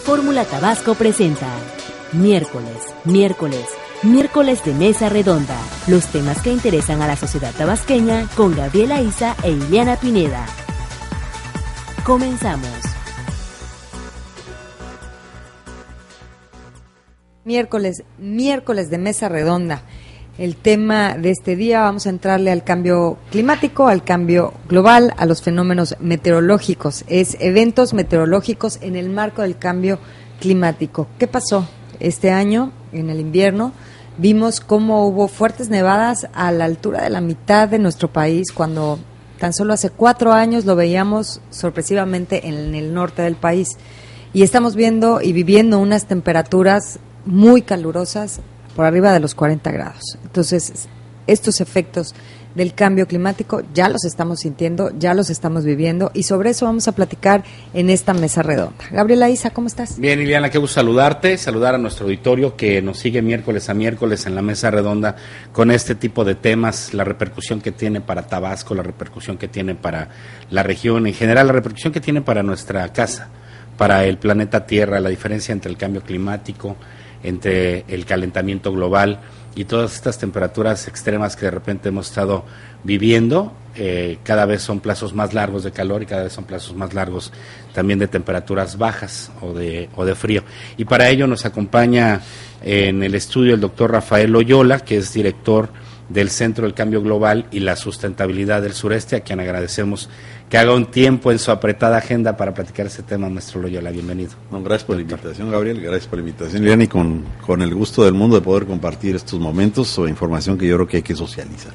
Fórmula Tabasco presenta miércoles de Mesa Redonda. Los temas que interesan a la sociedad tabasqueña con Gabriela Isa e Ileana Pineda. Comenzamos. Miércoles de Mesa Redonda. El tema de este día, vamos a entrarle al cambio climático, al cambio global, a los fenómenos meteorológicos. Es eventos meteorológicos en el marco del cambio climático. ¿Qué pasó este año en el invierno? Vimos cómo hubo fuertes nevadas a la altura de la mitad de nuestro país, cuando tan solo hace 4 años lo veíamos sorpresivamente en el norte del país. Y estamos viendo y viviendo unas temperaturas muy calurosas, por arriba de los 40 grados. Entonces, estos efectos del cambio climático ya los estamos sintiendo, ya los estamos viviendo, y sobre eso vamos a platicar en esta mesa redonda. Gabriela Isa, ¿cómo estás? Bien, Ileana, qué gusto saludarte, saludar a nuestro auditorio que nos sigue miércoles a miércoles en la mesa redonda con este tipo de temas, la repercusión que tiene para Tabasco, la repercusión que tiene para la región, en general la repercusión que tiene para nuestra casa, para el planeta Tierra, la diferencia entre el cambio climático, entre el calentamiento global y todas estas temperaturas extremas que de repente hemos estado viviendo. Cada vez son plazos más largos de calor y cada vez son plazos más largos también de temperaturas bajas o de frío. Y para ello nos acompaña en el estudio el doctor Rafael Loyola, que es director del Centro del Cambio Global y la Sustentabilidad del Sureste, a quien agradecemos que haga un tiempo en su apretada agenda para platicar este tema. Maestro Loyola, bienvenido. No, gracias por la invitación, Gabriel, gracias por la invitación, Liliana, y con el gusto del mundo de poder compartir estos momentos o información que yo creo que hay que socializar.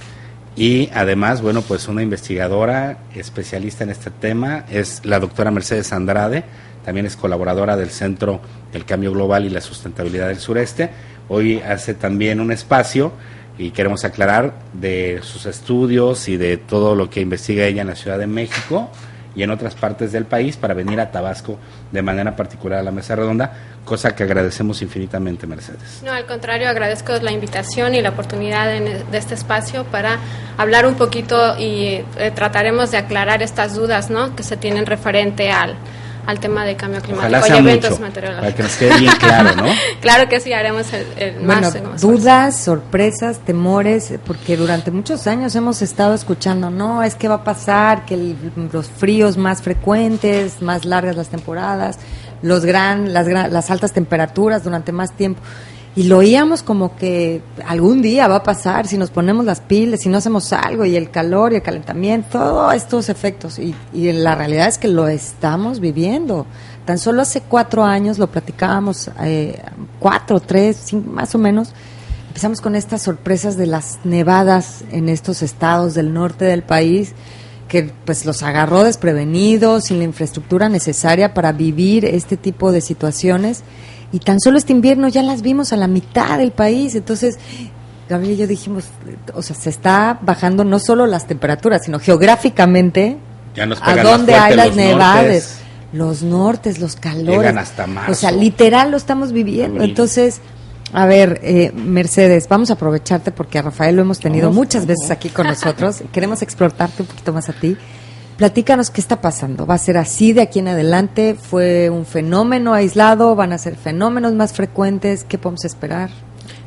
Y además, bueno, pues una investigadora especialista en este tema es la doctora Mercedes Andrade, también es colaboradora del Centro del Cambio Global y la Sustentabilidad del Sureste. Hoy hace también un espacio y queremos aclarar de sus estudios y de todo lo que investiga ella en la Ciudad de México y en otras partes del país para venir a Tabasco de manera particular a la mesa redonda, cosa que agradecemos infinitamente, Mercedes. No, al contrario, agradezco la invitación y la oportunidad de este espacio para hablar un poquito y trataremos de aclarar estas dudas, ¿no?, que se tienen referente al tema de cambio climático y eventos meteorológicos. Para que nos quede bien claro, ¿no? Claro que sí, haremos el más. Dudas, sorpresas, temores, porque durante muchos años hemos estado escuchando, no, es que va a pasar, que los fríos más frecuentes, más largas las temporadas, las altas temperaturas durante más tiempo. Y lo oíamos como que algún día va a pasar si nos ponemos las pilas, si no hacemos algo, y el calor y el calentamiento, todos estos efectos. Y la realidad es que lo estamos viviendo. Tan solo hace 4 años lo platicábamos, 4, 3, 5, más o menos. Empezamos con estas sorpresas de las nevadas en estos estados del norte del país, que pues los agarró desprevenidos, sin la infraestructura necesaria para vivir este tipo de situaciones. Y tan solo este invierno ya las vimos a la mitad del país. Entonces, Gabriel y yo dijimos, o sea, se está bajando no solo las temperaturas, sino geográficamente ya nos a dónde hay las nevadas, los nortes, los calores. Llegan hasta marzo. O sea, literal lo estamos viviendo. Entonces, a ver, Mercedes, vamos a aprovecharte porque a Rafael lo hemos tenido muchas veces aquí con nosotros. Queremos explorarte un poquito más a ti. Platícanos qué está pasando. ¿Va a ser así de aquí en adelante? ¿Fue un fenómeno aislado? ¿Van a ser fenómenos más frecuentes? ¿Qué podemos esperar?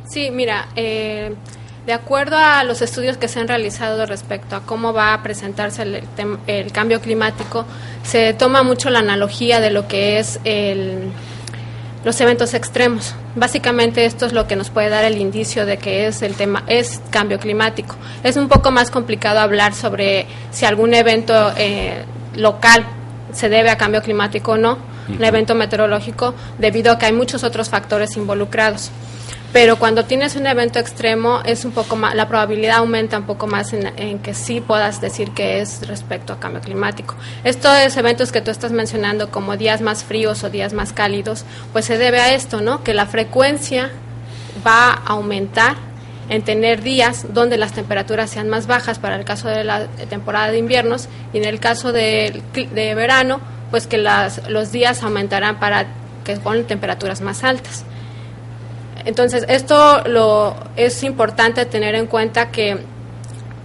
Sí, mira, de acuerdo a los estudios que se han realizado respecto a cómo va a presentarse el cambio climático, se toma mucho la analogía de lo que es los eventos extremos. Básicamente esto es lo que nos puede dar el indicio de que el tema es cambio climático. Es un poco más complicado hablar sobre si algún evento local se debe a cambio climático o no, un evento meteorológico, debido a que hay muchos otros factores involucrados. Pero cuando tienes un evento extremo, es un poco más, la probabilidad aumenta un poco más en que sí puedas decir que es respecto a cambio climático. Estos eventos que tú estás mencionando, como días más fríos o días más cálidos, pues se debe a esto, ¿no? Que la frecuencia va a aumentar en tener días donde las temperaturas sean más bajas para el caso de la temporada de inviernos, y en el caso de verano, pues que los días aumentarán para que con temperaturas más altas. Entonces, esto es importante tener en cuenta que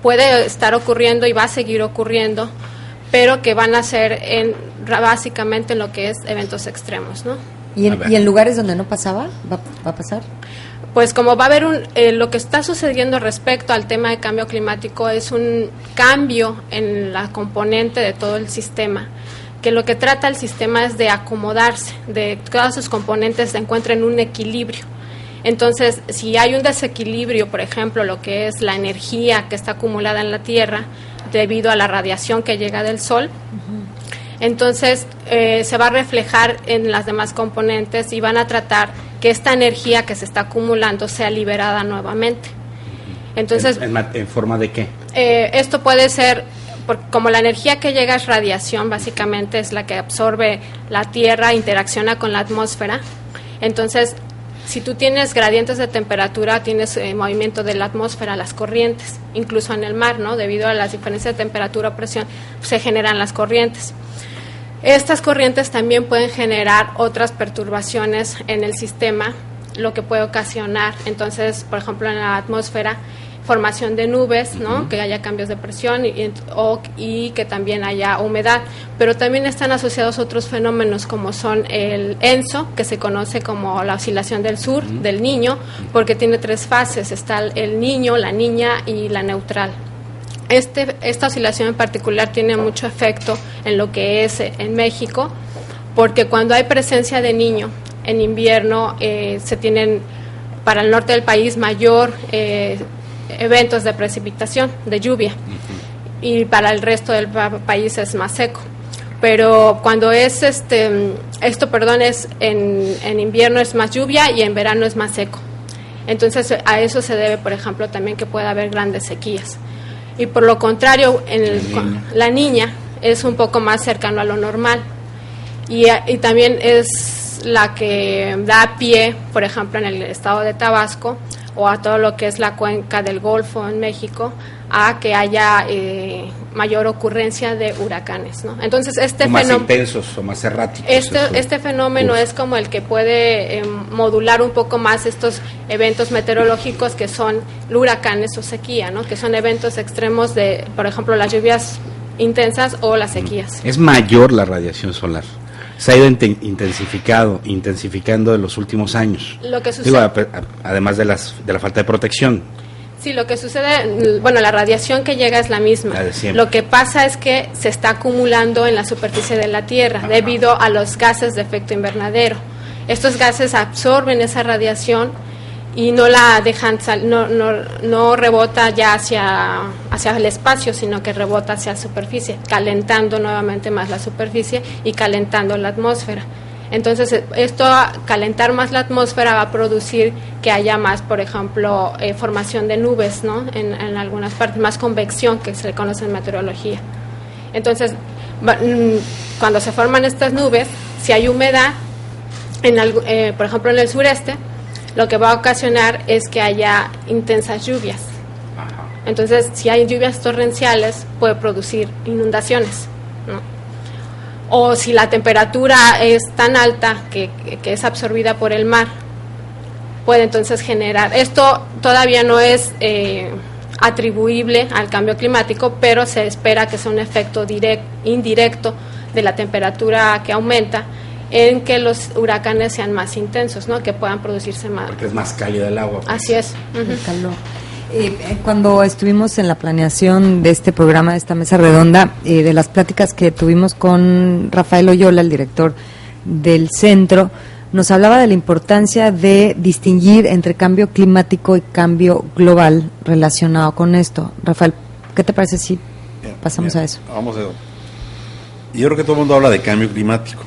puede estar ocurriendo y va a seguir ocurriendo, pero que van a ser básicamente en lo que es eventos extremos, ¿no? ¿Y en lugares donde no pasaba, va a pasar? Pues como va a haber lo que está sucediendo respecto al tema de cambio climático es un cambio en la componente de todo el sistema, que lo que trata el sistema es de acomodarse, de que todas sus componentes se encuentren en un equilibrio. Entonces, si hay un desequilibrio, por ejemplo, lo que es la energía que está acumulada en la Tierra debido a la radiación que llega del Sol, entonces se va a reflejar en las demás componentes y van a tratar que esta energía que se está acumulando sea liberada nuevamente. Entonces, ¿En forma de qué? Esto puede ser, como la energía que llega es radiación, básicamente es la que absorbe la Tierra, interacciona con la atmósfera. Entonces, si tú tienes gradientes de temperatura, tienes movimiento de la atmósfera, las corrientes, incluso en el mar, ¿no? Debido a las diferencias de temperatura o presión, se generan las corrientes. Estas corrientes también pueden generar otras perturbaciones en el sistema, lo que puede ocasionar, entonces, por ejemplo, en la atmósfera, formación de nubes, ¿no? Que haya cambios de presión y que también haya humedad, pero también están asociados otros fenómenos como son el ENSO, que se conoce como la oscilación del sur, del Niño, porque tiene 3 fases, está el Niño, la Niña y la neutral. Esta oscilación en particular tiene mucho efecto en lo que es en México, porque cuando hay presencia de Niño en invierno se tienen para el norte del país mayor eventos de precipitación, de lluvia, y para el resto del país es más seco. Pero cuando es es en invierno es más lluvia y en verano es más seco. Entonces a eso se debe, por ejemplo, también que pueda haber grandes sequías. Y por lo contrario, la niña es un poco más cercano a lo normal. Y también es la que da pie, por ejemplo, en el estado de Tabasco o a todo lo que es la cuenca del Golfo en México, a que haya mayor ocurrencia de huracanes, ¿no? Entonces más intensos o más erráticos. Este fenómeno es como el que puede modular un poco más estos eventos meteorológicos que son huracanes o sequía, ¿no? Que son eventos extremos de, por ejemplo, las lluvias intensas o las sequías. Es mayor la radiación solar. Se ha ido intensificando en los últimos años. Lo que sucede, además de la falta de protección. Sí, lo que sucede, bueno, la radiación que llega es la misma. Lo que pasa es que se está acumulando en la superficie de la Tierra debido a los gases de efecto invernadero. Estos gases absorben esa radiación y no la dejan no rebota ya hacia el espacio, sino que rebota hacia la superficie, calentando nuevamente más la superficie y calentando la atmósfera. Entonces, calentar más la atmósfera va a producir que haya más, por ejemplo, formación de nubes, ¿no? En algunas partes, más convección, que se le conoce en meteorología. Entonces, cuando se forman estas nubes, si hay humedad, por ejemplo, en el sureste, lo que va a ocasionar es que haya intensas lluvias. Entonces, si hay lluvias torrenciales, puede producir inundaciones, ¿no? O si la temperatura es tan alta que es absorbida por el mar, puede entonces generar. Esto todavía no es atribuible al cambio climático, pero se espera que sea un efecto indirecto de la temperatura que aumenta, en que los huracanes sean más intensos, ¿no? Que puedan producirse más. Porque es más cálido el agua. Así es. El calor. Cuando estuvimos en la planeación de este programa, de esta mesa redonda, de las pláticas que tuvimos con Rafael Oyola, el director del centro, nos hablaba de la importancia de distinguir entre cambio climático y cambio global relacionado con esto. Rafael, ¿qué te parece si pasamos a eso? Vamos a ver. Yo creo que todo el mundo habla de cambio climático.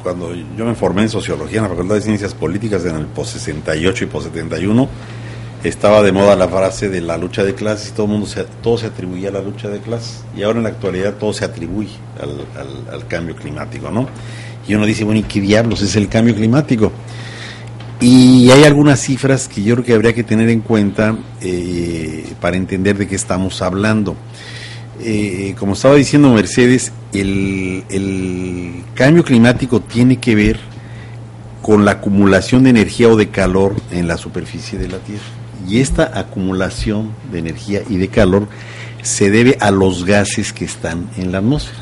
Cuando yo me formé en Sociología en la Facultad de Ciencias Políticas en el post-68 y post-71, estaba de moda la frase de la lucha de clases y todo se atribuía a la lucha de clases, y ahora en la actualidad todo se atribuye al cambio climático, ¿no? Y uno dice, bueno, ¿y qué diablos es el cambio climático? Y hay algunas cifras que yo creo que habría que tener en cuenta para entender de qué estamos hablando. Como estaba diciendo Mercedes, el cambio climático tiene que ver con la acumulación de energía o de calor en la superficie de la Tierra. Y esta acumulación de energía y de calor se debe a los gases que están en la atmósfera.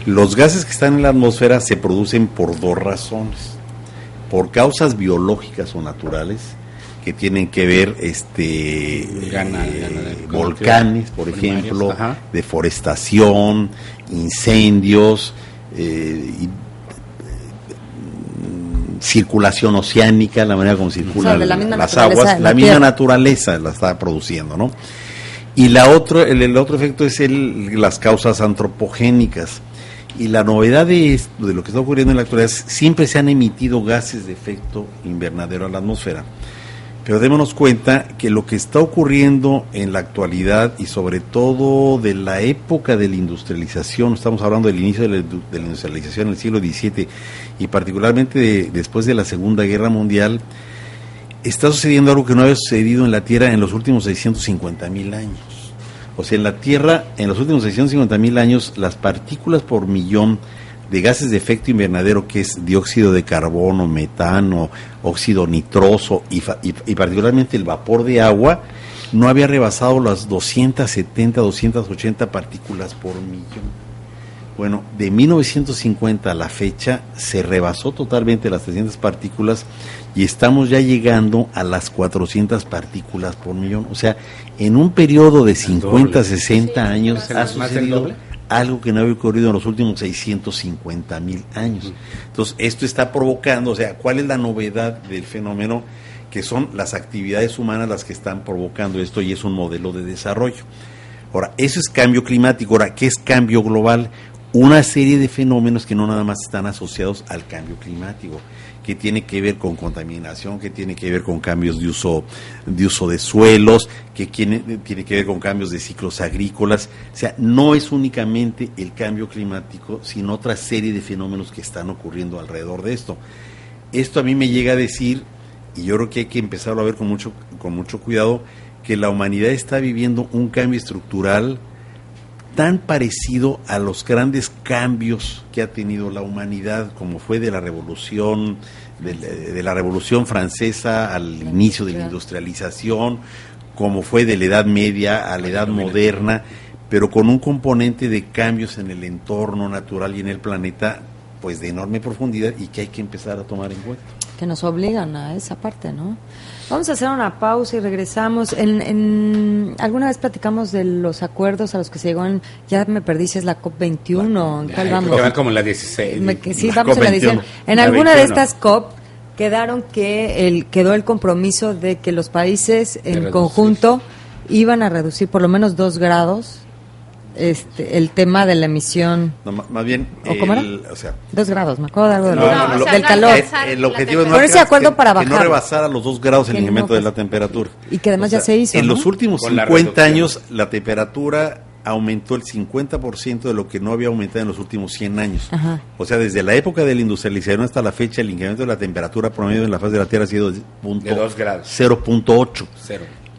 Los gases que están en la atmósfera se producen por 2 razones. por causas biológicas o naturales que tienen que ver volcanes, por ejemplo, deforestación, incendios, circulación oceánica, la manera como circulan las aguas, la misma naturaleza la está produciendo, ¿no? Y el otro efecto es las causas antropogénicas. Y la novedad de lo que está ocurriendo en la actualidad es siempre se han emitido gases de efecto invernadero a la atmósfera. Pero démonos cuenta que lo que está ocurriendo en la actualidad y sobre todo de la época de la industrialización, estamos hablando del inicio de la industrialización en el siglo XVII y particularmente después de la Segunda Guerra Mundial, está sucediendo algo que no había sucedido en la Tierra en los últimos 650,000 años. O sea, en la Tierra, en los últimos 650,000 años, las partículas por millón de gases de efecto invernadero, que es dióxido de carbono, metano, óxido nitroso y particularmente el vapor de agua, no había rebasado las 270, 280 partículas por millón. Bueno, de 1950 a la fecha se rebasó totalmente las 300 partículas y estamos ya llegando a las 400 partículas por millón. O sea, en un periodo de 50, 60 años ha sucedido algo que no había ocurrido en los últimos 650,000 años. Entonces, esto está provocando, o sea, ¿cuál es la novedad del fenómeno? Que son las actividades humanas las que están provocando esto y es un modelo de desarrollo. Ahora, eso es cambio climático. Ahora, ¿qué es cambio global? Una serie de fenómenos que no nada más están asociados al cambio climático, que tiene que ver con contaminación, que tiene que ver con cambios de uso de suelos, que tiene que ver con cambios de ciclos agrícolas. O sea, no es únicamente el cambio climático, sino otra serie de fenómenos que están ocurriendo alrededor de esto. Esto a mí me llega a decir, y yo creo que hay que empezarlo a ver con mucho cuidado, que la humanidad está viviendo un cambio estructural tan parecido a los grandes cambios que ha tenido la humanidad, como fue de la revolución francesa al inicio de la industrialización, como fue de la Edad Media a la Edad Moderna, pero con un componente de cambios en el entorno natural y en el planeta, pues de enorme profundidad y que hay que empezar a tomar en cuenta. Que nos obligan a esa parte, ¿no? Vamos a hacer una pausa y regresamos. Alguna vez platicamos de los acuerdos a los que se llegó ya me perdí si es la COP21, ¿cuál vamos? Que van como en la 16. Sí, vamos en la 16. En alguna de estas COP quedó el compromiso de que los países en conjunto iban a reducir por lo menos 2 grados el tema de la emisión. No, más bien, ¿cómo era? O sea, 2 grados, me acuerdo de algo del calor. El objetivo es ese acuerdo para bajar. Que no rebasara los 2 grados el incremento de la temperatura. Y que además ya se hizo, en ¿no? los últimos 50 años, la temperatura aumentó el 50% de lo que no había aumentado en los últimos 100 años. Ajá. O sea, desde la época de la industrialización hasta la fecha, el incremento de la temperatura promedio en la faz de la Tierra ha sido de 2 grados. 0.8.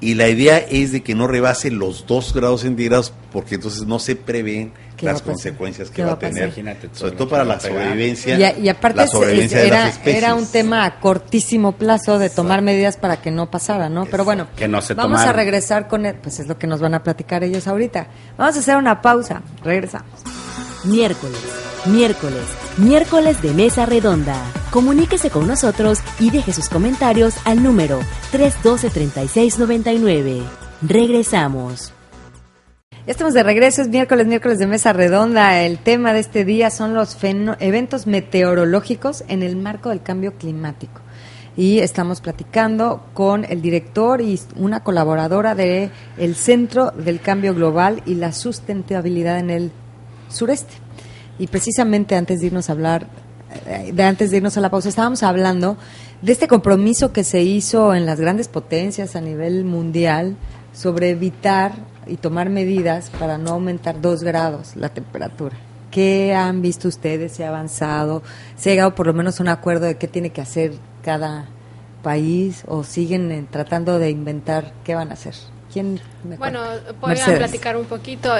Y la idea es de que no rebase los 2 grados centígrados, porque entonces no se prevén las consecuencias que va a tener, sobre todo para la sobrevivencia. Y aparte la sobrevivencia de las especies. Era un tema a cortísimo plazo de tomar medidas para que no pasara, ¿no? Pero bueno, que no se vamos a regresar con pues es lo que nos van a platicar ellos ahorita. Vamos a hacer una pausa, regresamos. Miércoles de Mesa Redonda. Comuníquese con nosotros y deje sus comentarios al número 312-3699. Regresamos. Ya estamos de regreso, es miércoles de Mesa Redonda. El tema de este día son los eventos meteorológicos en el marco del cambio climático. Y estamos platicando con el director y una colaboradora de el Centro del Cambio Global y la Sustentabilidad en el Sureste. Y precisamente antes de irnos a la pausa, estábamos hablando de este compromiso que se hizo en las grandes potencias a nivel mundial sobre evitar y tomar medidas para no aumentar 2 grados la temperatura. ¿Qué han visto ustedes? ¿Se ha avanzado? ¿Se ha llegado por lo menos a un acuerdo de qué tiene que hacer cada país? ¿O siguen tratando de inventar qué van a hacer? Bueno, voy a platicar un poquito.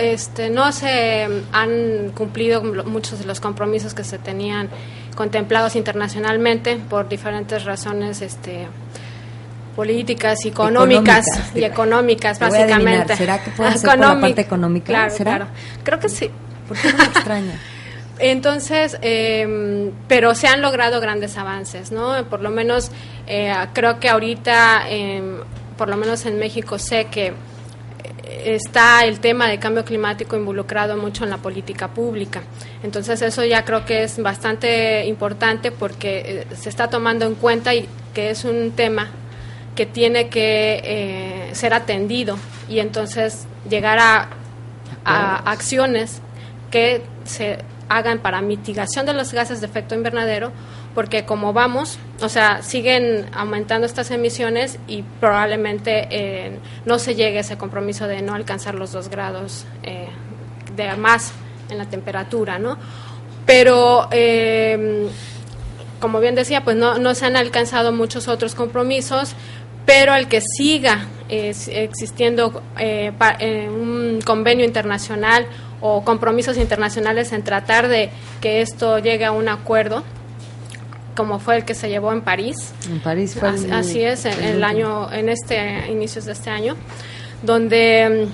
No se han cumplido muchos de los compromisos que se tenían contemplados internacionalmente por diferentes razones políticas, económicas básicamente. ¿Será que puede ser por la parte económica? Claro, ¿será? Claro. Creo que sí. ¿Por qué no me extraña? Entonces, pero se han logrado grandes avances, ¿no? Por lo menos creo que ahorita, por lo menos en México, sé que está el tema de cambio climático involucrado mucho en la política pública. Entonces eso ya creo que es bastante importante porque se está tomando en cuenta y que es un tema que tiene que ser atendido y entonces llegar a acciones que se hagan para mitigación de los gases de efecto invernadero, porque como vamos, o sea, siguen aumentando estas emisiones y probablemente no se llegue a ese compromiso de no alcanzar los 2 grados de más en la temperatura, ¿no? Pero, como bien decía, pues no se han alcanzado muchos otros compromisos, pero el que siga existiendo un convenio internacional o compromisos internacionales en tratar de que esto llegue a un acuerdo, como fue el que se llevó en París. En París fue así es, inicios de este año, donde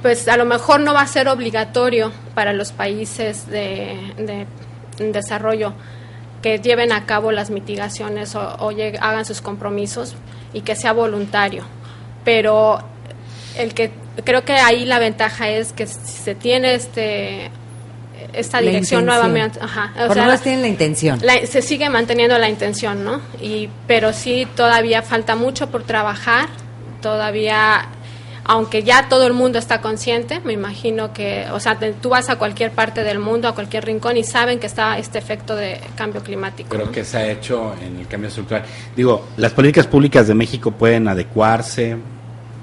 pues a lo mejor no va a ser obligatorio para los países de desarrollo que lleven a cabo las mitigaciones o hagan sus compromisos y que sea voluntario, pero creo que ahí la ventaja es que si se tiene esta dirección nuevamente, por lo menos tienen la intención. Se sigue manteniendo la intención, ¿no? Pero sí todavía falta mucho por trabajar, todavía, aunque ya todo el mundo está consciente, me imagino que, o sea, tú vas a cualquier parte del mundo, a cualquier rincón y saben que está este efecto de cambio climático. Creo que se ha hecho en el cambio estructural. Digo, las políticas públicas de México pueden adecuarse,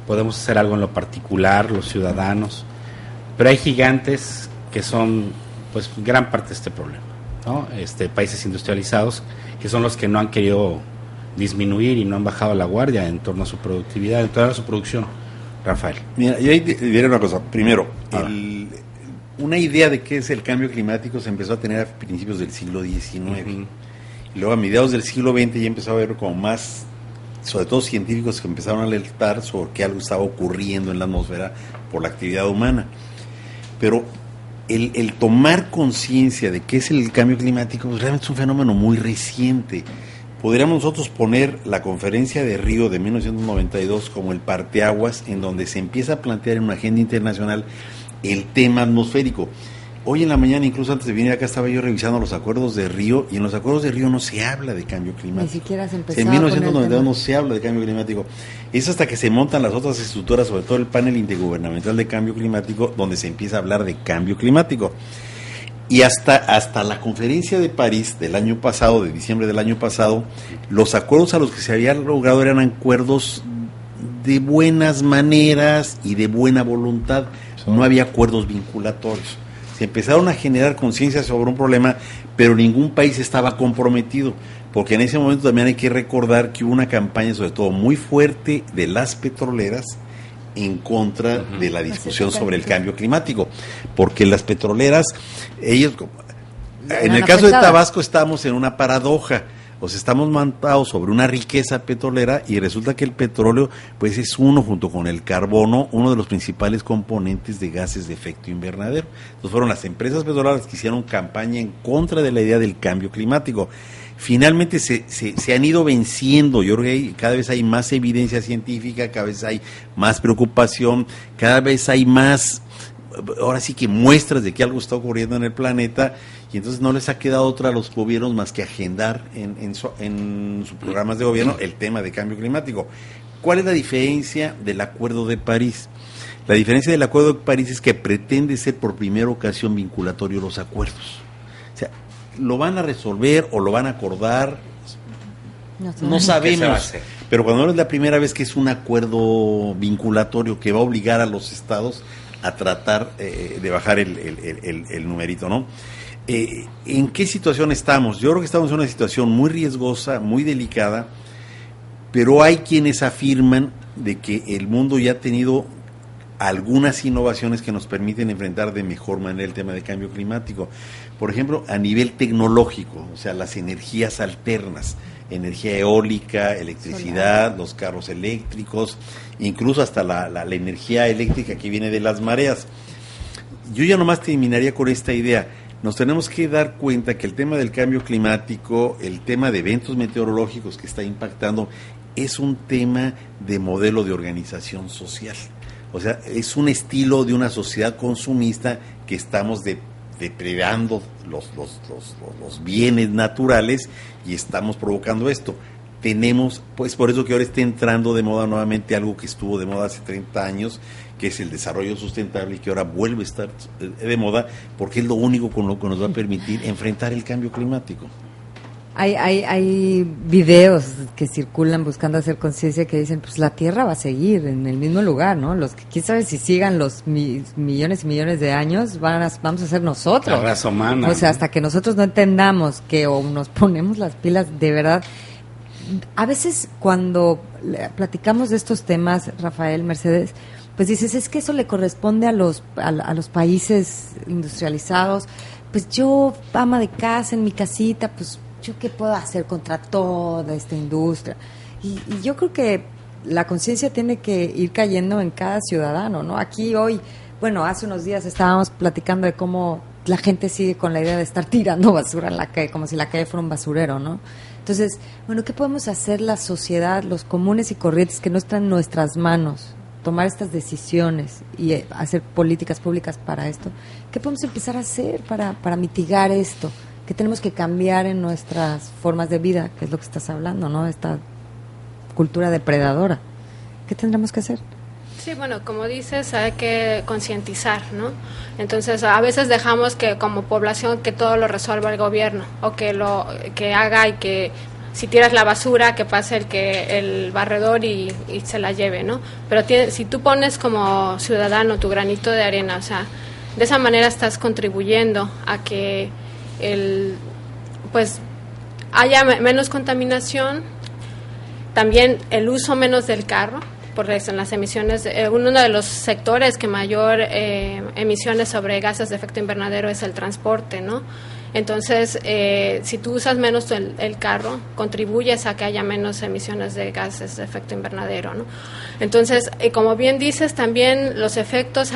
podemos hacer algo en lo particular, los ciudadanos, pero hay gigantes que son, pues, gran parte de este problema, ¿no? Países industrializados que son los que no han querido disminuir y no han bajado la guardia en torno a su productividad, en torno a su producción. Rafael. Mira, yo ahí diré una cosa. Primero, una idea de qué es el cambio climático se empezó a tener a principios del siglo XIX. Uh-huh. Y luego a mediados del siglo XX ya empezó a haber como más, sobre todo científicos que empezaron a alertar sobre que algo estaba ocurriendo en la atmósfera por la actividad humana. Pero el tomar conciencia de qué es el cambio climático, pues realmente es un fenómeno muy reciente. Podríamos nosotros poner la conferencia de Río de 1992 como el parteaguas en donde se empieza a plantear en una agenda internacional el tema atmosférico. Hoy en la mañana, incluso antes de venir acá, estaba yo revisando los acuerdos de Río, y en los acuerdos de Río no se habla de cambio climático. Ni siquiera se empezó. En 1992 no se habla de cambio climático. Es hasta que se montan las otras estructuras, sobre todo el panel intergubernamental de cambio climático, donde se empieza a hablar de cambio climático. Y hasta la conferencia de París del año pasado, de diciembre del año pasado, los acuerdos a los que se había logrado eran acuerdos de buenas maneras y de buena voluntad. No había acuerdos vinculatorios. Se empezaron a generar conciencia sobre un problema, pero ningún país estaba comprometido, porque en ese momento también hay que recordar que hubo una campaña, sobre todo muy fuerte, de las petroleras en contra de la discusión sobre el cambio climático, porque las petroleras, ellos, en el caso de Tabasco estamos en una paradoja, o sea, estamos montados sobre una riqueza petrolera y resulta que el petróleo pues es junto con el carbono, uno de los principales componentes de gases de efecto invernadero. Entonces fueron las empresas petroleras que hicieron campaña en contra de la idea del cambio climático. Finalmente se han ido venciendo. Yo creo que cada vez hay más evidencia científica, cada vez hay más preocupación, cada vez hay más, ahora sí que muestras de que algo está ocurriendo en el planeta, y entonces no les ha quedado otra a los gobiernos más que agendar en sus programas de gobierno el tema de cambio climático. ¿Cuál es la diferencia del Acuerdo de París? La diferencia del Acuerdo de París es que pretende ser por primera ocasión vinculatorio los acuerdos. O sea, ¿lo van a resolver o lo van a acordar? No sabemos. Pero cuando es la primera vez que es un acuerdo vinculatorio que va a obligar a los estados a tratar de bajar el numerito, ¿no? ¿En qué situación estamos? Yo creo que estamos en una situación muy riesgosa, muy delicada, pero hay quienes afirman de que el mundo ya ha tenido algunas innovaciones que nos permiten enfrentar de mejor manera el tema de cambio climático. Por ejemplo, a nivel tecnológico, o sea, las energías alternas, energía eólica, electricidad, solar, los carros eléctricos, incluso hasta la energía eléctrica que viene de las mareas. yo ya nomás terminaría con esta idea. Nos tenemos que dar cuenta que el tema del cambio climático, el tema de eventos meteorológicos que está impactando, es un tema de modelo de organización social. O sea, es un estilo de una sociedad consumista que estamos depredando los bienes naturales y estamos provocando esto. Tenemos, pues por eso que ahora está entrando de moda nuevamente algo que estuvo de moda hace 30 años, que es el desarrollo sustentable y que ahora vuelve a estar de moda porque es lo único con lo que nos va a permitir enfrentar el cambio climático. Hay videos que circulan buscando hacer conciencia que dicen, pues la Tierra va a seguir en el mismo lugar, ¿no? Los que quién sabe si sigan los millones y millones de años, vamos a ser nosotros. La raza humana. O sea, hasta que nosotros no entendamos que o nos ponemos las pilas de verdad. A veces cuando platicamos de estos temas, Rafael, Mercedes, pues dices, es que eso le corresponde a los países industrializados. Pues yo, ama de casa, en mi casita, pues yo qué puedo hacer contra toda esta industria. Y yo creo que la conciencia tiene que ir cayendo en cada ciudadano, ¿no? Aquí hoy, bueno, hace unos días estábamos platicando de cómo la gente sigue con la idea de estar tirando basura en la calle, como si la calle fuera un basurero, ¿no? Entonces, bueno, ¿qué podemos hacer la sociedad, los comunes y corrientes que no están en nuestras manos? Tomar estas decisiones y hacer políticas públicas para esto. ¿Qué podemos empezar a hacer para mitigar esto? ¿Qué tenemos que cambiar en nuestras formas de vida? Que es lo que estás hablando, ¿no? Esta cultura depredadora. ¿Qué tendremos que hacer? Sí, bueno, como dices, hay que concientizar, ¿no? Entonces, a veces dejamos que como población que todo lo resuelva el gobierno o que haga y que si tiras la basura, que pase el barredor y se la lleve, ¿no? Pero si tú pones como ciudadano tu granito de arena, o sea, de esa manera estás contribuyendo a que pues haya menos contaminación, también el uso menos del carro, porque en las emisiones, uno de los sectores que mayor emisiones sobre gases de efecto invernadero es el transporte, ¿no? Entonces, si tú usas menos el carro, contribuyes a que haya menos emisiones de gases de efecto invernadero, ¿no? Entonces, como bien dices, también los efectos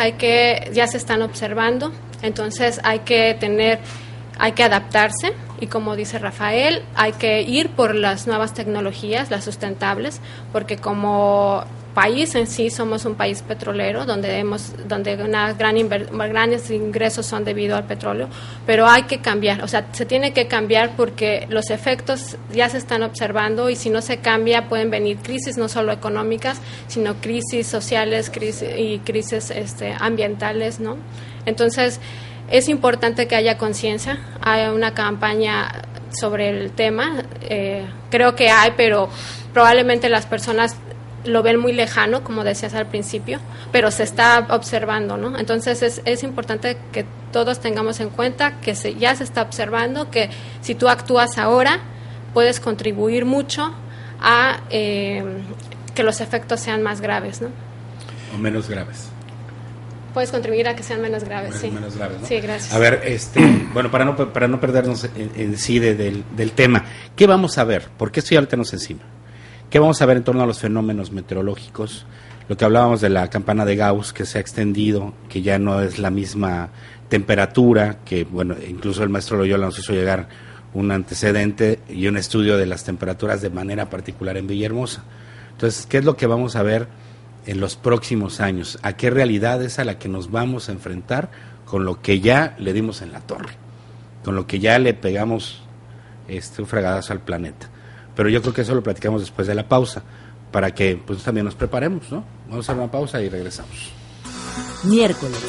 ya se están observando, entonces hay que adaptarse y como dice Rafael, hay que ir por las nuevas tecnologías, las sustentables, porque como país en sí somos un país petrolero donde grandes ingresos son debido al petróleo, pero hay que cambiar, o sea, se tiene que cambiar porque los efectos ya se están observando y si no se cambia pueden venir crisis no solo económicas, sino crisis sociales, crisis ambientales, ¿no? Entonces, es importante que haya conciencia, haya una campaña sobre el tema, creo que hay, pero probablemente las personas lo ven muy lejano, como decías al principio, pero se está observando, ¿no? Entonces es importante que todos tengamos en cuenta que ya se está observando, que si tú actúas ahora, puedes contribuir mucho a que los efectos sean más graves, ¿no? O menos graves. Puedes contribuir a que sean menos graves, sí. Menos graves, ¿no? Sí, gracias. A ver, bueno, para no perdernos en sí del tema, ¿qué vamos a ver? Porque esto ya lo tenemos encima. ¿Qué vamos a ver en torno a los fenómenos meteorológicos? Lo que hablábamos de la campana de Gauss, que se ha extendido, que ya no es la misma temperatura, que, bueno, incluso el maestro Loyola nos hizo llegar un antecedente y un estudio de las temperaturas de manera particular en Villahermosa. Entonces, ¿qué es lo que vamos a ver en los próximos años? ¿A qué realidad es a la que nos vamos a enfrentar con lo que ya le dimos en la torre? Con lo que ya le pegamos un fregadazo al planeta. Pero yo creo que eso lo platicamos después de la pausa, para que pues también nos preparemos, ¿no? Vamos a hacer una pausa y regresamos. Miércoles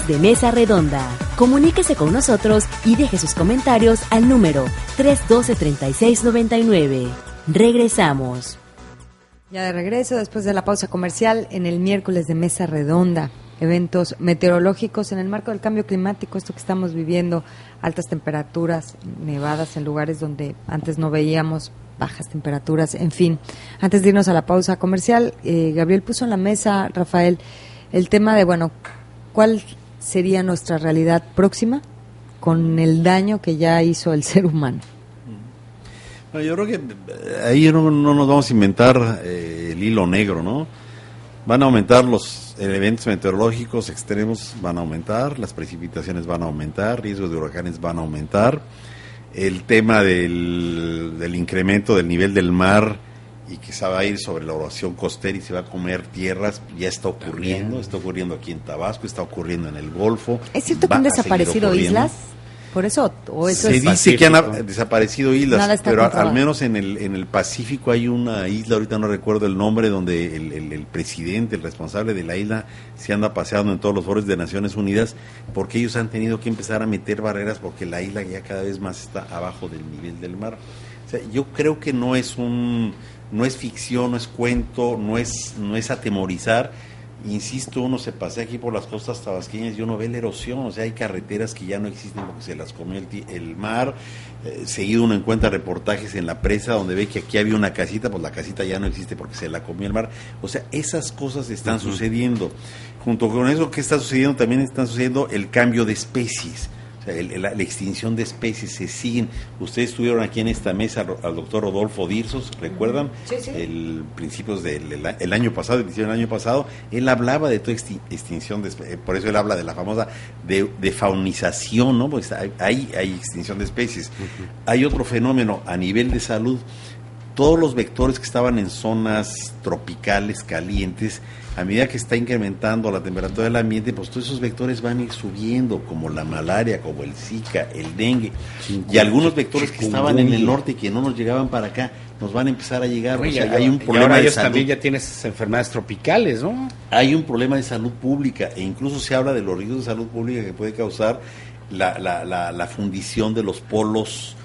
de Mesa Redonda. Comuníquese con nosotros y deje sus comentarios al número 312-3699. Regresamos. Ya de regreso, después de la pausa comercial, en el miércoles de Mesa Redonda, eventos meteorológicos en el marco del cambio climático, esto que estamos viviendo, altas temperaturas, nevadas en lugares donde antes no veíamos, bajas temperaturas, en fin. Antes de irnos a la pausa comercial, Gabriel puso en la mesa, Rafael, el tema de, bueno, ¿cuál sería nuestra realidad próxima con el daño que ya hizo el ser humano? Yo creo que ahí no nos vamos a inventar el hilo negro, ¿no? Van a aumentar los eventos meteorológicos extremos, van a aumentar, las precipitaciones van a aumentar, riesgos de huracanes van a aumentar, el tema del incremento del nivel del mar y que se va a ir sobre la erosión costera y se va a comer tierras, ya está ocurriendo, está ocurriendo aquí en Tabasco, está ocurriendo en el Golfo. ¿Es cierto que han desaparecido islas? ¿Por eso? ¿O eso se es dice Pacífico? que han desaparecido islas, pero comprobado. al menos en el Pacífico hay una isla, ahorita no recuerdo el nombre, donde el presidente, el responsable de la isla, se anda paseando en todos los foros de Naciones Unidas, porque ellos han tenido que empezar a meter barreras porque la isla ya cada vez más está abajo del nivel del mar. O sea, yo creo que no es ficción, no es cuento, no es atemorizar. Insisto, uno se pasea aquí por las costas tabasqueñas y uno ve la erosión, o sea, hay carreteras que ya no existen porque se las comió el mar. Seguido uno encuentra reportajes en la presa donde ve que aquí había una casita, pues la casita ya no existe porque se la comió el mar. O sea, esas cosas están sucediendo. Junto con eso, ¿qué está sucediendo? También está sucediendo el cambio de especies. O sea, la extinción de especies se siguen. Ustedes estuvieron aquí en esta mesa al doctor Rodolfo Dirsos, ¿recuerdan? Sí, sí. Principios del año pasado, el año pasado, él hablaba de toda extinción de especies, por eso él habla de la famosa de faunización, ¿no? Pues hay extinción de especies. Hay otro fenómeno a nivel de salud. Todos los vectores que estaban en zonas tropicales, calientes, a medida que está incrementando la temperatura del ambiente, pues todos esos vectores van a ir subiendo, como la malaria, como el Zika, el dengue, y algunos vectores que estaban en el norte y que no nos llegaban para acá, nos van a empezar a llegar. Oye, o sea, hay un problema ahora de ellos salud. también ya tienen esas enfermedades tropicales, ¿no? Hay un problema de salud pública, e incluso se habla de los riesgos de salud pública que puede causar la fundición de los polos,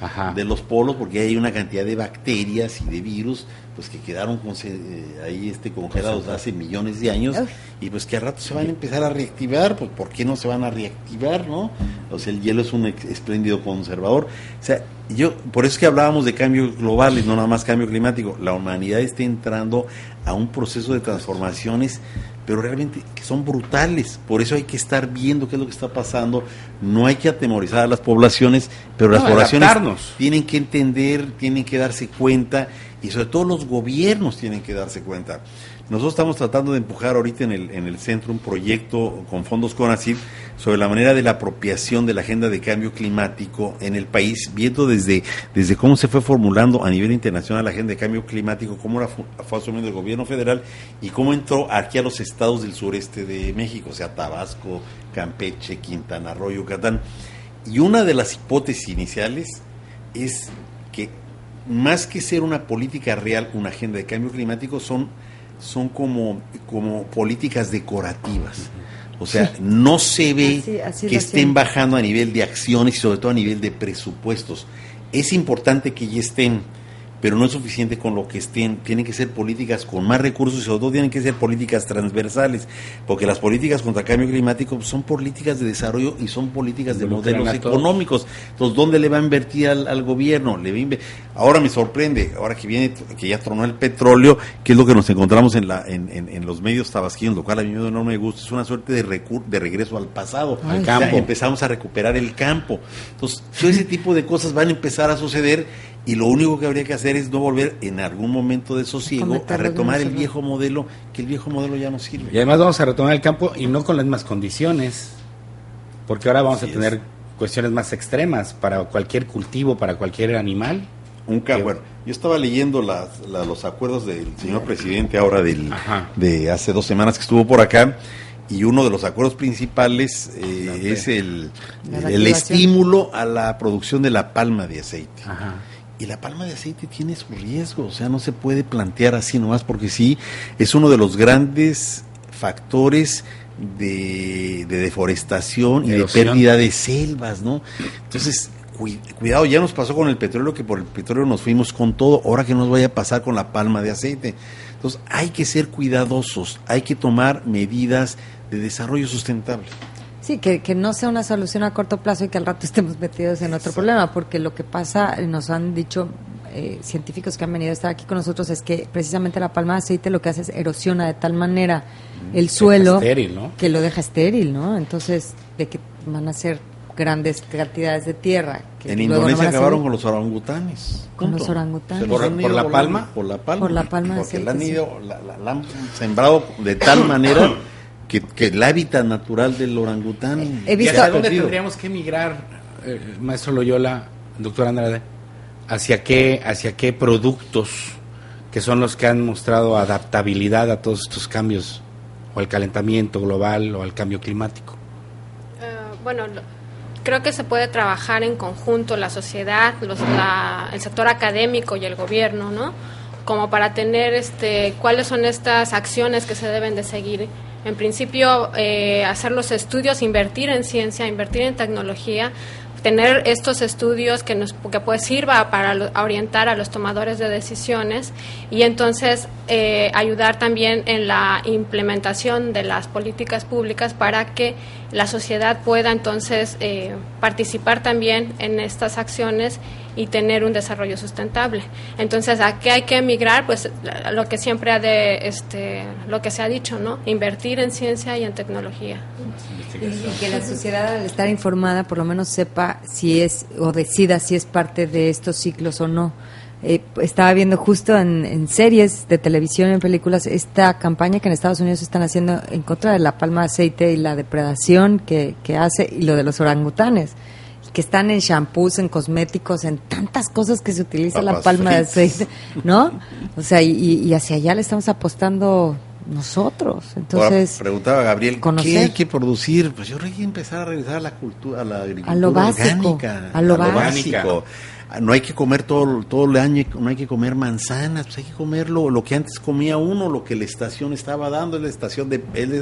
porque hay una cantidad de bacterias y de virus pues que quedaron ahí congelados hace millones de años y pues que al rato se van a empezar a reactivar. Pues ¿por qué no se van a reactivar, no? O sea, el hielo es un espléndido conservador. O sea, por eso es que hablábamos de cambio global y no nada más cambio climático. La humanidad está entrando a un proceso de transformaciones, pero realmente que son brutales. Por eso hay que estar viendo qué es lo que está pasando. No hay que atemorizar a las poblaciones, pero las poblaciones tienen que entender, tienen que darse cuenta, y sobre todo los gobiernos tienen que darse cuenta. Nosotros estamos tratando de empujar ahorita en el centro un proyecto con fondos CONACYT sobre la manera de la apropiación de la agenda de cambio climático en el país, viendo desde cómo se fue formulando a nivel internacional la agenda de cambio climático, cómo la fue asumiendo el gobierno federal y cómo entró aquí a los estados del sureste de México, o sea, Tabasco, Campeche, Quintana Roo, Yucatán. Y una de las hipótesis iniciales es que más que ser una política real, una agenda de cambio climático, son como políticas decorativas. O sea, no se ve así que estén bajando a nivel de acciones y sobre todo a nivel de presupuestos. Es importante que ya estén, pero no es suficiente con lo que estén. Tienen que ser políticas con más recursos y sobre todo tienen que ser políticas transversales, porque las políticas contra el cambio climático son políticas de desarrollo y son políticas de modelos económicos. Entonces, ¿dónde le va a invertir al gobierno? Ahora me sorprende, ahora que ya tronó el petróleo, que es lo que nos encontramos en los medios tabasqueños, lo cual a mí me da enorme gusto. Es una suerte de regreso al pasado. Al campo. O sea, empezamos a recuperar el campo. Entonces, todo ese tipo de cosas van a empezar a suceder. Y lo único que habría que hacer es no volver en algún momento de sosiego a retomar el viejo modelo, que el viejo modelo ya no sirve. Y además vamos a retomar el campo y no con las mismas condiciones, porque ahora vamos a tener cuestiones más extremas para cualquier cultivo, para cualquier animal. Bueno, yo estaba leyendo los acuerdos del señor presidente ahora de hace 2 semanas que estuvo por acá, y uno de los acuerdos principales es el estímulo a la producción de la palma de aceite. Y la palma de aceite tiene su riesgo, o sea, no se puede plantear así nomás, porque sí, es uno de los grandes factores de deforestación y de pérdida de selvas, ¿no? Entonces, cuidado, ya nos pasó con el petróleo, que por el petróleo nos fuimos con todo, ahora que nos vaya a pasar con la palma de aceite. Entonces, hay que ser cuidadosos, hay que tomar medidas de desarrollo sustentable. Sí, que no sea una solución a corto plazo y que al rato estemos metidos en otro problema, porque lo que pasa, nos han dicho científicos que han venido a estar aquí con nosotros, es que precisamente la palma de aceite lo que hace es erosiona de tal manera el suelo estéril, ¿no? Que lo deja estéril, ¿no? Entonces, de que van a ser grandes cantidades de tierra. Que en Indonesia acabaron con los orangutanes. Con los orangutanes. ¿Por la palma? Por la palma. Por la palma de porque aceite, la han sembrado de tal manera que el hábitat natural del orangután. He ¿Y visto hacia dónde tendríamos que migrar, maestro Loyola, doctor Andrade? ¿Hacia qué productos que son los que han mostrado adaptabilidad a todos estos cambios, o al calentamiento global o al cambio climático? Bueno, creo que se puede trabajar en conjunto la sociedad, el sector académico y el gobierno, ¿no? Como para tener cuáles son estas acciones que se deben de seguir. En principio, hacer los estudios, invertir en ciencia, invertir en tecnología, tener estos estudios que pues sirva para orientar a los tomadores de decisiones y entonces ayudar también en la implementación de las políticas públicas para que la sociedad pueda entonces participar también en estas acciones y tener un desarrollo sustentable. Entonces, ¿a qué hay que emigrar? Pues lo que siempre lo que se ha dicho, ¿no? Invertir en ciencia y en tecnología. Y que la sociedad, al estar informada, por lo menos sepa si es, o decida si es parte de estos ciclos o no. Estaba viendo justo en series de televisión, en películas, esta campaña que en Estados Unidos están haciendo en contra de la palma de aceite y la depredación que hace, y lo de los orangutanes, que están en shampoos, en cosméticos, en tantas cosas que se utiliza la palma de aceite, ¿no? O sea, y hacia allá le estamos apostando nosotros. Entonces, ahora, preguntaba Gabriel, conocer. ¿qué hay que producir? Pues yo creo que hay que empezar a regresar a la cultura, a la agricultura a lo básico, orgánica, a lo básico. No hay que comer todo el año, no hay que comer manzanas, pues hay que comer lo que antes comía uno, lo que la estación estaba dando. Es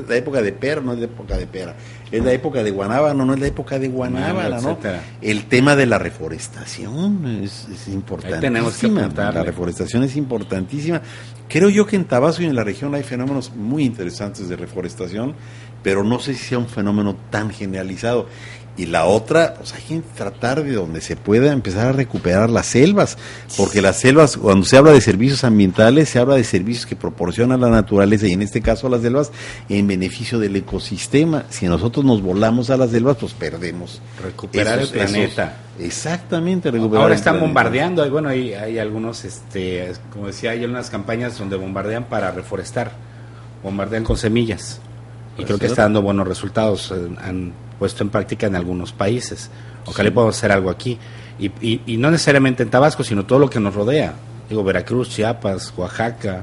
la época de pera, no es la época de pera, es la época de guanábana, no es la época de guanábana, ¿no? El tema de la reforestación es importantísima. Tenemos que apuntarle. La reforestación es importantísima. Creo yo que en Tabasco y en la región hay fenómenos muy interesantes de reforestación, pero no sé si sea un fenómeno tan generalizado. Y la otra, pues hay que tratar de donde se pueda empezar a recuperar las selvas, porque las selvas, cuando se habla de servicios ambientales, se habla de servicios que proporciona la naturaleza, y en este caso las selvas, en beneficio del ecosistema. Si nosotros nos volamos a las selvas, pues perdemos. Recuperar el planeta. Exactamente, recuperar. Ahora el están planeta. bombardeando, bueno, hay algunos, como decía, hay unas campañas donde bombardean para reforestar, bombardean con semillas, y creo que está dando buenos resultados. Han puesto en práctica en algunos países. Ojalá podamos hacer algo aquí. Y no necesariamente en Tabasco, sino todo lo que nos rodea. Digo, Veracruz, Chiapas, Oaxaca.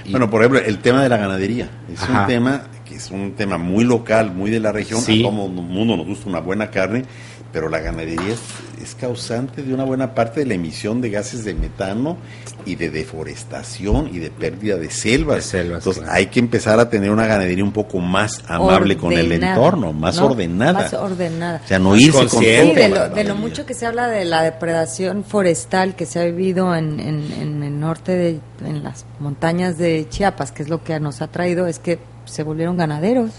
Bueno, por ejemplo, el tema de la ganadería. Es un tema que es un tema muy local, muy de la región. Sí. A todo el mundo nos gusta una buena carne, pero la ganadería es causante de una buena parte de la emisión de gases de metano y de deforestación y de pérdida de selvas. Entonces hay que empezar a tener una ganadería un poco más amable con el entorno, más ordenada. Más ordenada. O sea, no irse con todo. Sí, de lo mucho que se habla de la depredación forestal que se ha vivido en el norte, en las montañas de Chiapas, que es lo que nos ha traído, es que se volvieron ganaderos.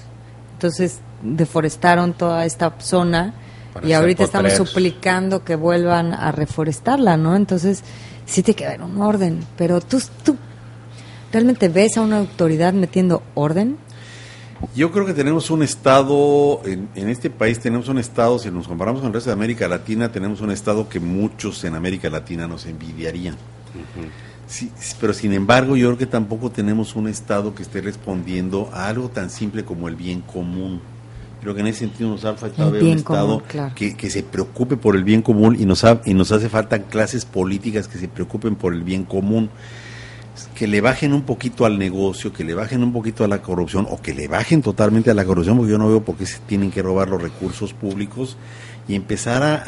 Entonces deforestaron toda esta zona. Y ahorita estamos suplicando que vuelvan a reforestarla, ¿no? Entonces, sí tiene que haber un orden. Pero ¿tú realmente ves a una autoridad metiendo orden? Yo creo que tenemos un estado, en este país tenemos un estado, si nos comparamos con el resto de América Latina, tenemos un estado que muchos en América Latina nos envidiarían. Sí, pero sin embargo, yo creo que tampoco tenemos un estado que esté respondiendo a algo tan simple como el bien común. Creo que en ese sentido nos hace falta ver un Estado que se preocupe por el bien común, y nos hace falta clases políticas que se preocupen por el bien común, que le bajen un poquito al negocio, que le bajen un poquito a la corrupción, o que le bajen totalmente a la corrupción, porque yo no veo por qué se tienen que robar los recursos públicos, y empezar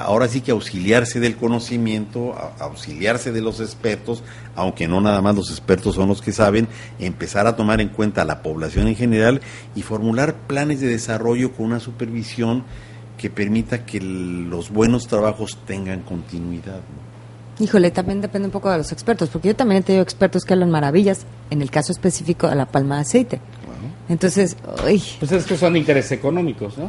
ahora sí que auxiliarse del conocimiento, auxiliarse de los expertos, aunque no nada más los expertos son los que saben, empezar a tomar en cuenta a la población en general y formular planes de desarrollo con una supervisión que permita que los buenos trabajos tengan continuidad, ¿no? Híjole, también depende un poco de los expertos, porque yo también he tenido expertos que hablan maravillas, en el caso específico de la palma de aceite. Bueno. Entonces, pues es que son intereses económicos, ¿no?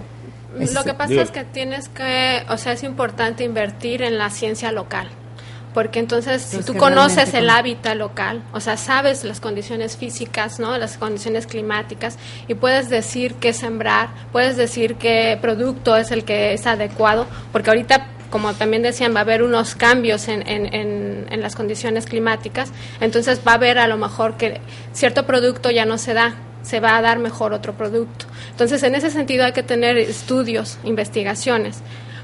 Lo que pasa es que tienes que, o sea, es importante invertir en la ciencia local. porque entonces si Los tú que conoces realmente el conocen. hábitat local, o sea, sabes las condiciones físicas, ¿no? Las condiciones climáticas, y puedes decir qué sembrar, puedes decir qué producto es el que es adecuado, porque ahorita, como también decían, va a haber unos cambios en las condiciones climáticas, entonces va a haber a lo mejor que cierto producto ya no se da, se va a dar mejor otro producto. Entonces, en ese sentido hay que tener estudios, investigaciones,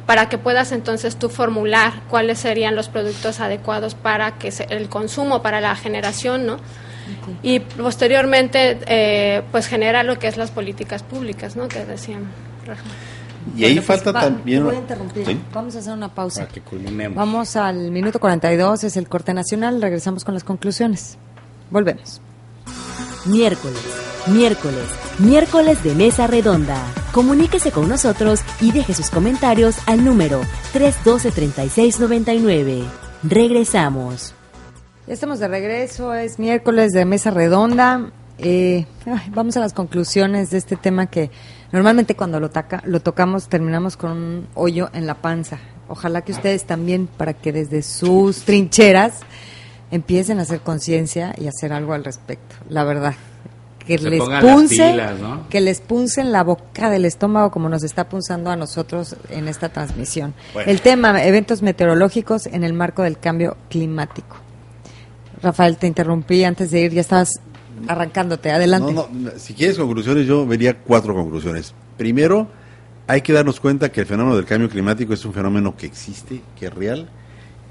para que puedas entonces tú formular cuáles serían los productos adecuados para que el consumo, para la generación, ¿no? Okay. Y posteriormente, pues generar lo que es las políticas públicas, ¿no? Que decían. Y ahí falta también... Te voy a interrumpir. ¿Sí? Vamos a hacer una pausa. Para que culminemos. Vamos al minuto 42, es el corte nacional, regresamos con las conclusiones. Volvemos. Miércoles de Mesa Redonda. Comuníquese con nosotros y deje sus comentarios al número 312-3699. Regresamos. Ya estamos de regreso, es miércoles de Mesa Redonda. Vamos a las conclusiones de este tema que normalmente cuando lo tocamos terminamos con un hoyo en la panza. Ojalá que ustedes también, para que desde sus trincheras empiecen a hacer conciencia y hacer algo al respecto, la verdad. Que les punce, pilas, ¿no? Que les punce en la boca del estómago como nos está punzando a nosotros en esta transmisión. Bueno. El tema, eventos meteorológicos en el marco del cambio climático. Rafael, te interrumpí antes de ir, ya estabas arrancándote, adelante. No, si quieres conclusiones, yo vería 4 conclusiones. Primero, hay que darnos cuenta que el fenómeno del cambio climático es un fenómeno que existe, que es real,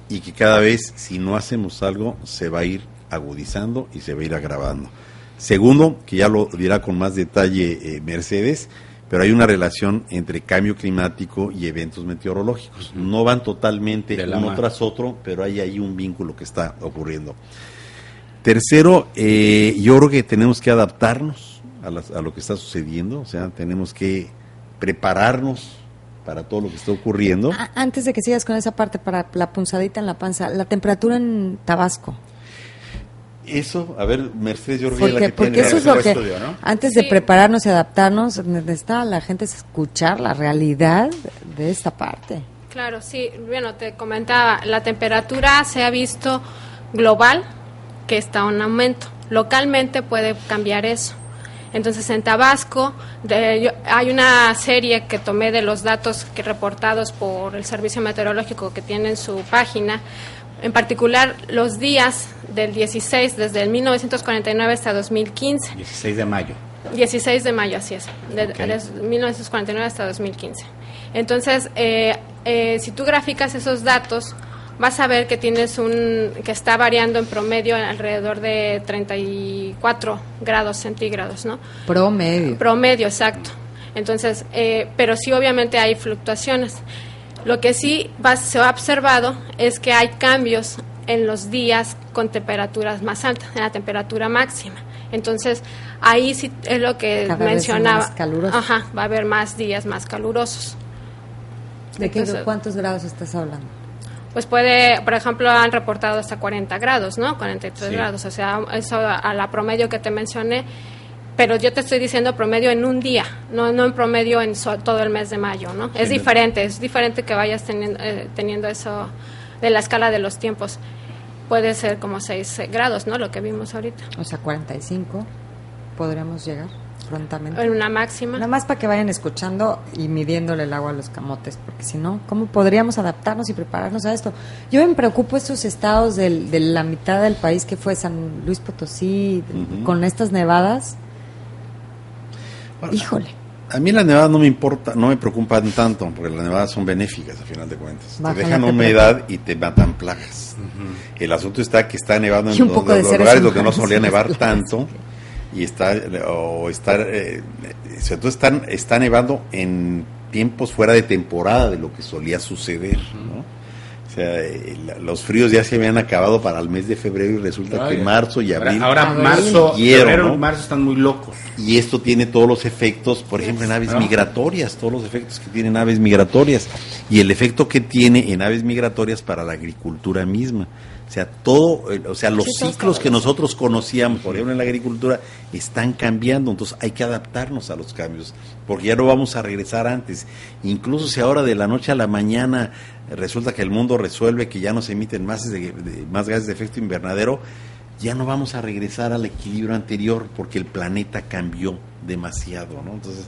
y que cada vez, si no hacemos algo, se va a ir agudizando y se va a ir agravando. Segundo, que ya lo dirá con más detalle Mercedes, pero hay una relación entre cambio climático y eventos meteorológicos. No van totalmente uno tras otro, pero hay ahí un vínculo que está ocurriendo. Tercero, yo creo que tenemos que adaptarnos a lo que está sucediendo, o sea, tenemos que prepararnos para todo lo que está ocurriendo. Antes de que sigas con esa parte, para la punzadita en la panza, la temperatura en Tabasco. Eso, a ver, Mercedes, yo creo que porque eso es lo que, estudio, ¿no? Antes de prepararnos y adaptarnos, necesita la gente escuchar la realidad de esta parte. Claro, sí, bueno, te comentaba, la temperatura se ha visto global, que está en aumento. Localmente puede cambiar eso. Entonces, en Tabasco hay una serie que tomé de los datos reportados por el Servicio Meteorológico que tiene en su página. En particular, los días del 16, desde el 1949 hasta 2015. 16 de mayo. 16 de mayo, así es. Desde 1949 hasta 2015. Entonces, si tú graficas esos datos, vas a ver que tienes que está variando en promedio alrededor de 34 grados centígrados, ¿no? Promedio, exacto. Entonces, pero sí, obviamente hay fluctuaciones. Lo que sí se ha observado es que hay cambios en los días con temperaturas más altas, en la temperatura máxima. Entonces, ahí sí es lo que cada mencionaba. Vez más caluroso. Ajá, va a haber más días más calurosos. ¿De cuántos grados estás hablando? Pues por ejemplo, han reportado hasta 40 grados, ¿no? 43 grados, o sea, eso a la promedio que te mencioné. Pero yo te estoy diciendo promedio en un día, no en promedio en todo el mes de mayo, ¿no? Es diferente que vayas teniendo eso de la escala de los tiempos. Puede ser como 6 grados, ¿no? Lo que vimos ahorita. O sea, 45 podríamos llegar prontamente. En una máxima. Nada más para que vayan escuchando y midiéndole el agua a los camotes, porque si no, ¿cómo podríamos adaptarnos y prepararnos a esto? Yo me preocupo estos estados de la mitad del país que fue San Luis Potosí, con estas nevadas. Bueno, híjole. A mí las nevadas no me importa, no me preocupan tanto, porque las nevadas son benéficas, a final de cuentas. Te dejan humedad y te matan plagas. El asunto está que está nevando en los lugares donde no solía nevar tanto, y está nevando en tiempos fuera de temporada de lo que solía suceder, ¿no? O sea, los fríos ya se habían acabado para el mes de febrero y resulta que marzo y abril. Ahora febrero y marzo están muy locos. Y esto tiene todos los efectos, por ejemplo, en aves migratorias, todos los efectos que tienen aves migratorias. Y el efecto que tiene en aves migratorias para la agricultura misma. O sea, todo, o sea, los Sí, ciclos que nosotros conocíamos, por ejemplo, en la agricultura, están cambiando. Entonces hay que adaptarnos a los cambios, porque ya no vamos a regresar antes. Incluso si ahora de la noche a la mañana resulta que el mundo resuelve que ya no se emiten más gases de efecto invernadero, ya no vamos a regresar al equilibrio anterior, porque el planeta cambió demasiado, ¿no? Entonces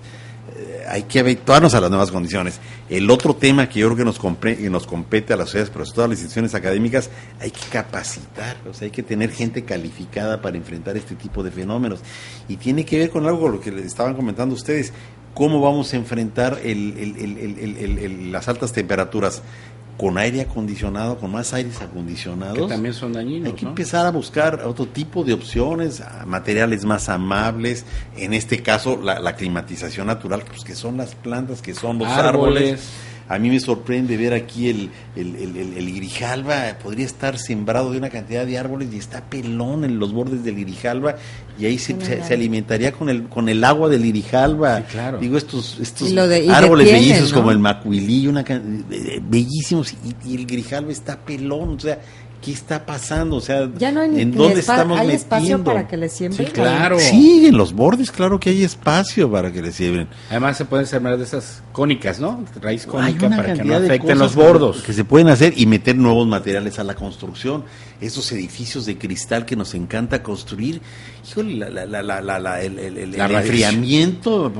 hay que habituarnos a las nuevas condiciones. El otro tema que yo creo que nos compete a las sociedades, pero sobre todo a las instituciones académicas, hay que capacitar, o sea, hay que tener gente calificada para enfrentar este tipo de fenómenos. Y tiene que ver con algo con lo que les estaban comentando ustedes, cómo vamos a enfrentar las altas temperaturas. Con aire acondicionado, con más aires acondicionados. Que también son dañinos, hay que ¿no? empezar a buscar otro tipo de opciones, materiales más amables, en este caso la climatización natural, pues, que son las plantas, que son los árboles. A mí me sorprende ver aquí el Grijalba, podría estar sembrado de una cantidad de árboles y está pelón en los bordes del Grijalba, y ahí se alimentaría con el agua del Grijalba. Sí, claro. Digo, estos detienen, árboles bellísimos, ¿no? como el macuilí, bellísimos, y el Grijalba está pelón, o sea, ¿qué está pasando? O sea, Ya no hay ¿en dónde estamos ¿hay metiendo? espacio para que le siembren? Sí, claro. Sí, en los bordes, claro que hay espacio para que le siembren. Además se pueden sembrar de esas cónicas, ¿no? Raíz Hay cónica una para que no cantidad de afecten los cosas bordos. que se pueden hacer, y meter nuevos materiales a la construcción. Esos edificios de cristal que nos encanta construir, híjole, el enfriamiento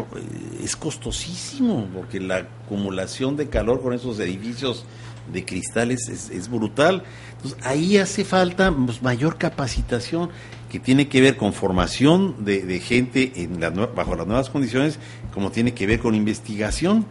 es costosísimo, porque la acumulación de calor con esos edificios de cristales es brutal. Entonces ahí hace falta, pues, mayor capacitación, que tiene que ver con formación de gente bajo las nuevas condiciones, como tiene que ver con investigación.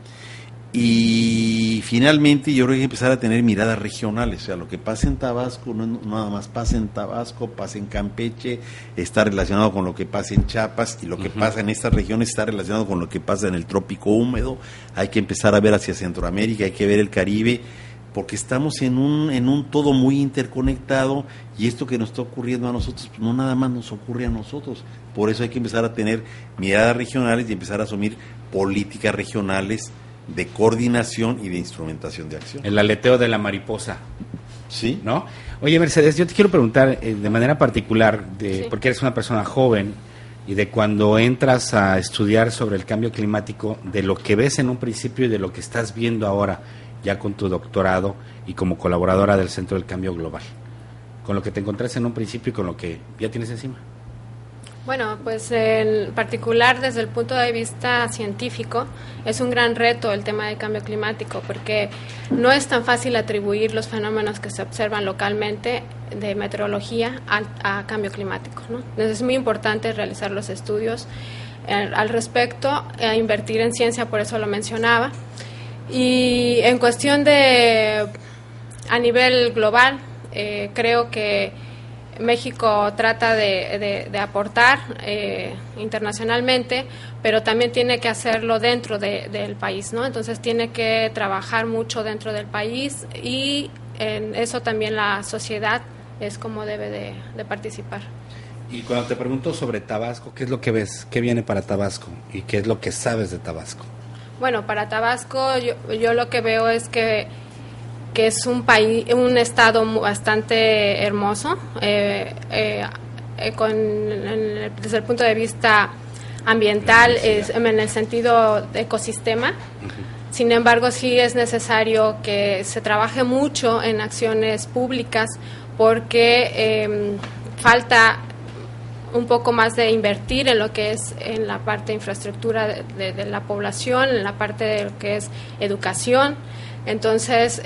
Y finalmente yo creo que hay que empezar a tener miradas regionales, o sea, lo que pasa en Tabasco no nada más pasa en Tabasco, pasa en Campeche, está relacionado con lo que pasa en Chiapas, y lo que pasa en estas regiones está relacionado con lo que pasa en el trópico húmedo. Hay que empezar a ver hacia Centroamérica, hay que ver el Caribe, porque estamos en un todo muy interconectado, y esto que nos está ocurriendo a nosotros, pues no nada más nos ocurre a nosotros. Por eso hay que empezar a tener miradas regionales y empezar a asumir políticas regionales de coordinación y de instrumentación de acción. El aleteo de la mariposa, ¿Sí? ¿no? Oye, Mercedes, yo te quiero preguntar de manera particular, Sí. porque eres una persona joven, y de cuando entras a estudiar sobre el cambio climático, de lo que ves en un principio y de lo que estás viendo ahora, ya con tu doctorado y como colaboradora del Centro del Cambio Global, con lo que te encontraste en un principio y con lo que ya tienes encima. Bueno, pues en particular desde el punto de vista científico es un gran reto el tema del cambio climático, porque no es tan fácil atribuir los fenómenos que se observan localmente de meteorología a cambio climático, ¿no? Entonces es muy importante realizar los estudios al respecto, invertir en ciencia, por eso lo mencionaba. Y en cuestión a nivel global, creo que México trata de aportar internacionalmente, pero también tiene que hacerlo dentro del país, ¿no? Entonces tiene que trabajar mucho dentro del país, y en eso también la sociedad es como debe de participar. Y cuando te pregunto sobre Tabasco, ¿qué es lo que ves? ¿Qué viene para Tabasco? ¿Y qué es lo que sabes de Tabasco? Bueno, para Tabasco yo lo que veo es que es un estado bastante hermoso, desde el punto de vista ambiental, en el sentido de ecosistema. Sin embargo, sí es necesario que se trabaje mucho en acciones públicas, porque falta un poco más de invertir en lo que es en la parte de infraestructura de la población, en la parte de lo que es educación. Entonces,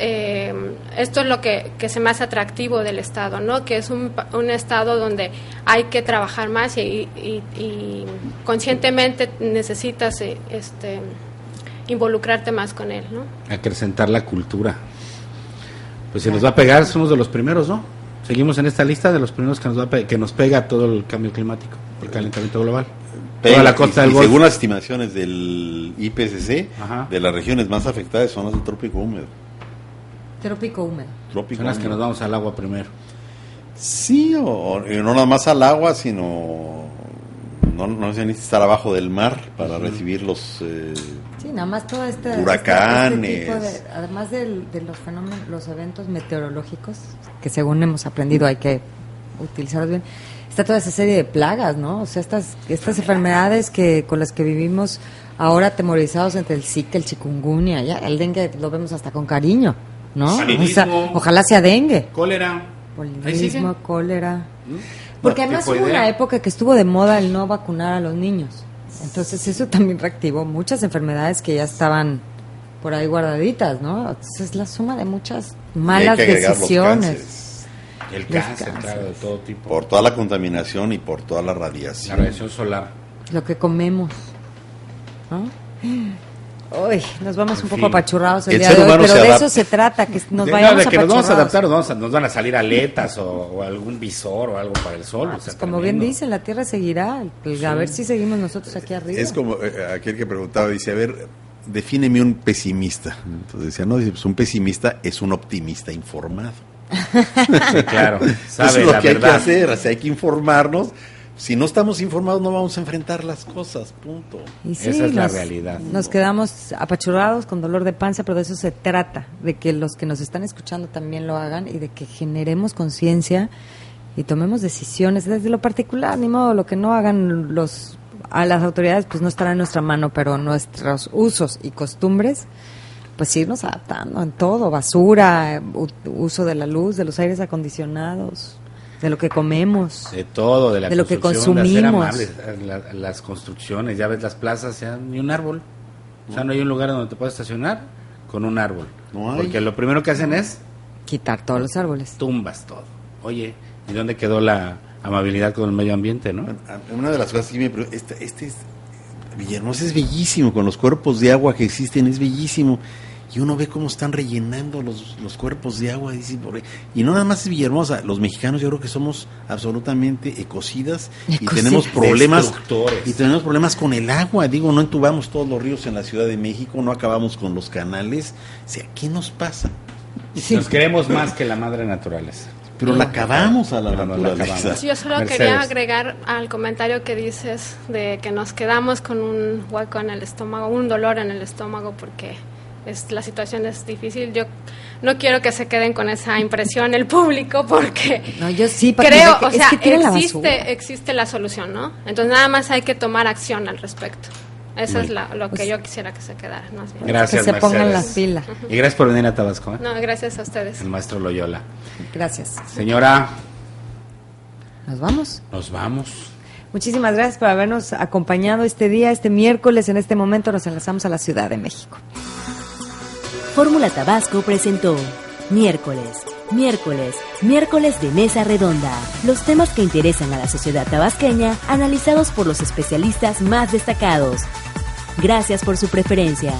esto es lo que se me hace atractivo del Estado, ¿no? Que es un Estado donde hay que trabajar más y conscientemente necesitas involucrarte más con él, ¿no? Acrecentar la cultura. Pues si nos va a pegar, somos de los primeros, ¿no? Seguimos en esta lista de los primeros que nos pega todo el cambio climático, el calentamiento global. Toda la costa del Golfo. Según las estimaciones del IPCC, Ajá, de las regiones más afectadas son las del trópico húmedo. Trópico húmedo. son las que nos vamos al agua primero. Sí, o no nada más al agua, sino No se necesita estar abajo del mar para recibir los Sí, nada más todo huracanes. este tipo además de los fenómenos, los eventos meteorológicos, que según hemos aprendido hay que utilizarlos bien, está toda esa serie de plagas, ¿no? O sea, estas enfermedades con las que vivimos ahora atemorizados entre el Zika, el chikungunya, ya el dengue lo vemos hasta con cariño, ¿no? O sea, ojalá sea dengue. Cólera. Polinemismo, cólera. Porque además hubo una época que estuvo de moda el no vacunar a los niños. Entonces eso también reactivó muchas enfermedades que ya estaban por ahí guardaditas, ¿no? Entonces es la suma de muchas malas decisiones. El cáncer, claro, de todo tipo. Por toda la contaminación y por toda la radiación. La radiación solar. Lo que comemos, ¿no? Uy, nos vamos un poco apachurrados el día de hoy, pero de eso se trata, que nos vayamos que nos vamos a apachurrados. adaptar, nos van a salir aletas o algún visor o algo para el sol. Pues como bien dicen, la Tierra seguirá, pues a ver si seguimos nosotros aquí arriba. Es como aquel que preguntaba, dice, a ver, defíneme un pesimista. Entonces decía, no, dice, pues un pesimista es un optimista informado. Sí, claro, sabe eso es lo la que verdad. hay que hacer, o sea, hay que informarnos. Si no estamos informados no vamos a enfrentar las cosas, punto. Y sí, esa es la realidad. Nos quedamos apachurrados con dolor de panza, pero de eso se trata, de que los que nos están escuchando también lo hagan y de que generemos conciencia y tomemos decisiones desde lo particular, ni modo, lo que no hagan a las autoridades pues no estará en nuestra mano, pero nuestros usos y costumbres pues irnos adaptando en todo, basura, uso de la luz, de los aires acondicionados, de lo que comemos, de todo, de lo que consumimos, de hacer amables las construcciones. Ya ves las plazas, ya ni un árbol. O sea, no hay un lugar donde te puedas estacionar con un árbol. No hay. Porque lo primero que hacen es quitar todos los árboles. Tumbas todo. Oye, ¿y dónde quedó la amabilidad con el medio ambiente, no? Una de las cosas que me pregunto, Villahermosa es bellísimo, con los cuerpos de agua que existen, es bellísimo. Y uno ve cómo están rellenando los cuerpos de agua. Y no nada más es Villahermosa, los mexicanos yo creo que somos absolutamente ecocidas y tenemos problemas con el agua. Digo, no entubamos todos los ríos en la Ciudad de México, no acabamos con los canales. O sea, ¿qué nos pasa? Sí. Nos queremos más que la madre naturaleza. Pero la acabamos a la naturaleza. Yo solo quería agregar al comentario que dices de que nos quedamos con un hueco en el estómago, un dolor en el estómago porque la situación es difícil. Yo no quiero que se queden con esa impresión el público porque no, yo sí, creo, o sea, existe la solución, ¿no? Entonces nada más hay que tomar acción al respecto. Eso es lo que yo quisiera que se quedara. Más bien. Gracias, que se Mercedes. pongan la fila. Y gracias por venir a Tabasco. No, gracias a ustedes. El maestro Loyola. Gracias. Señora. ¿Nos vamos? Nos vamos. Muchísimas gracias por habernos acompañado este día, este miércoles. En este momento nos enlazamos a la Ciudad de México. Fórmula Tabasco presentó Miércoles de Mesa Redonda. Los temas que interesan a la sociedad tabasqueña, analizados por los especialistas más destacados. Gracias por su preferencia.